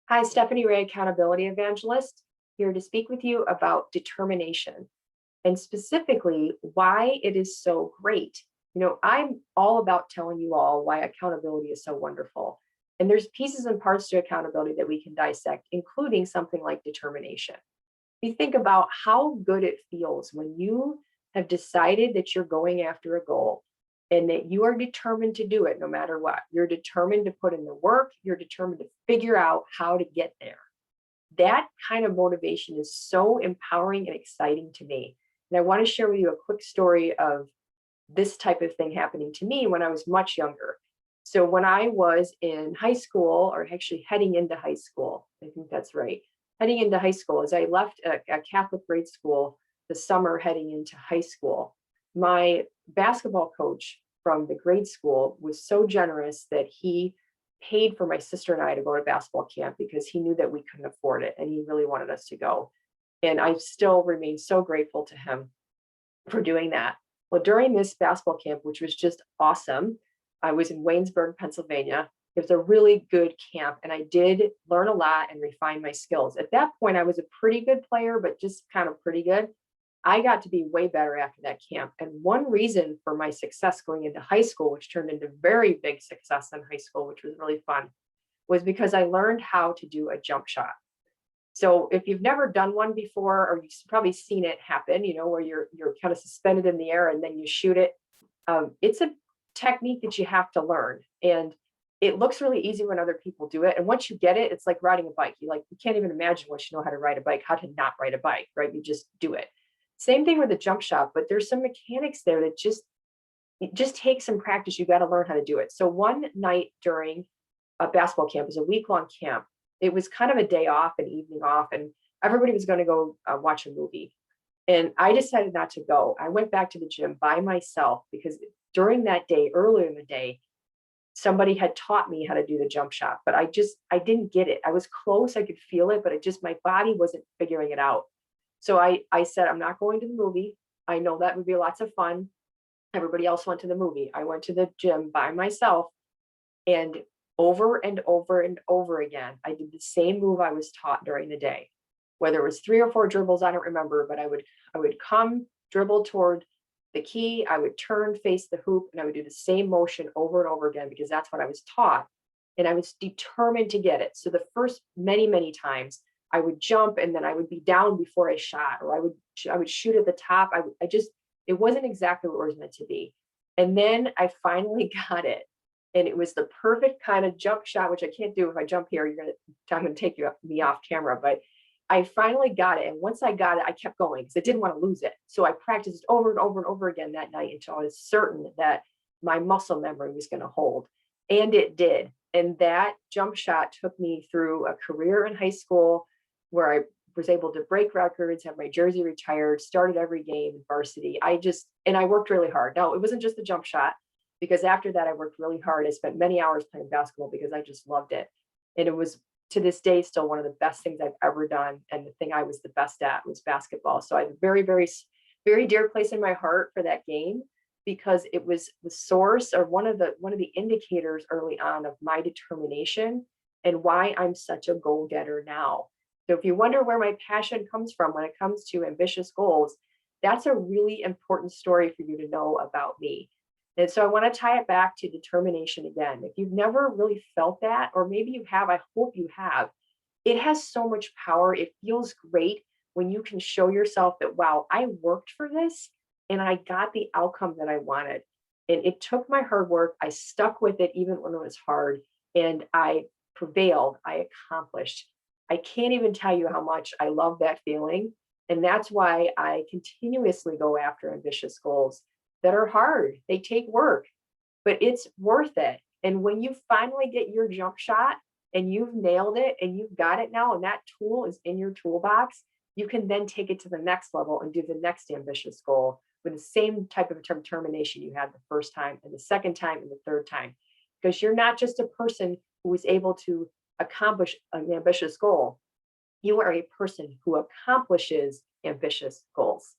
Hi, Stephanie Ray, Accountability Evangelist, here to speak with you about determination and specifically why it is so great. I'm all about telling you all why accountability is so wonderful. And there's pieces and parts to accountability that we can dissect, including something like determination. You think about how good it feels when you have decided that you're going after a goal and that you are determined to do it no matter what. You're determined to put in the work, you're determined to figure out how to get there. That kind of motivation is so empowering and exciting to me. And I want to share with you a quick story of this type of thing happening to me when I was much younger. So when I was in high school, or actually heading into high school, I think that's right. Heading into high school, as I left a Catholic grade school the summer heading into high school, my basketball coach from the grade school was so generous that he paid for my sister and I to go to basketball camp because he knew that we couldn't afford it and he really wanted us to go. And I still remain so grateful to him for doing that. Well, during this basketball camp, which was just awesome, I was in Waynesburg, Pennsylvania. It was a really good camp, and I did learn a lot and refine my skills. At that point, I was a pretty good player, but just kind of pretty good. I got to be way better after that camp. And one reason for my success going into high school, which turned into very big success in high school, which was really fun, was because I learned how to do a jump shot. So if you've never done one before, or you've probably seen it happen, where you're kind of suspended in the air and then you shoot it. It's a technique that you have to learn, and it looks really easy when other people do it. And once you get it, it's like riding a bike. You can't even imagine once you know how to ride a bike, how to not ride a bike, right? You just do it. Same thing with the jump shot, but there's some mechanics there that it just takes some practice. You got to learn how to do it. So one night during a basketball camp, it was a week-long camp. It was kind of a day off, an evening off, and everybody was going to go watch a movie. And I decided not to go. I went back to the gym by myself because during that day, earlier in the day, somebody had taught me how to do the jump shot, but I didn't get it. I was close, I could feel it, but my body wasn't figuring it out. So I said, I'm not going to the movie. I know that would be lots of fun. Everybody else went to the movie. I went to the gym by myself, and over and over and over again, I did the same move I was taught during the day. Whether it was 3 or 4 dribbles, I don't remember, but I would come, dribble toward the key, I would turn, face the hoop, and I would do the same motion over and over again because that's what I was taught. And I was determined to get it. So the first many, many times I would jump and then I would be down before I shot, or I would shoot at the top. I just it wasn't exactly what it was meant to be. And then I finally got it. And it was the perfect kind of jump shot, which I can't do. If I jump here, I'm gonna take me off camera. But I finally got it. And once I got it, I kept going because I didn't want to lose it. So I practiced over and over and over again that night until I was certain that my muscle memory was going to hold. And it did. And that jump shot took me through a career in high school where I was able to break records, have my jersey retired, started every game in varsity. And I worked really hard. Now, it wasn't just the jump shot, because after that, I worked really hard. I spent many hours playing basketball because I just loved it. And it was, to this day, still one of the best things I've ever done. And the thing I was the best at was basketball. So I have a very, very, very dear place in my heart for that game because it was the source, or one of the indicators early on of my determination and why I'm such a goal getter now. So if you wonder where my passion comes from when it comes to ambitious goals, that's a really important story for you to know about me. And so I want to tie it back to determination again. If you've never really felt that, or maybe you have, I hope you have, it has so much power. It feels great when you can show yourself that, wow, I worked for this and I got the outcome that I wanted. And it took my hard work. I stuck with it even when it was hard, and I prevailed. I accomplished. I can't even tell you how much I love that feeling. And that's why I continuously go after ambitious goals that are hard. They take work, but it's worth it. And when you finally get your jump shot and you've nailed it and you've got it now, and that tool is in your toolbox, you can then take it to the next level and do the next ambitious goal with the same type of determination you had the first time and the second time and the third time. Because you're not just a person who is able to accomplish an ambitious goal, you are a person who accomplishes ambitious goals.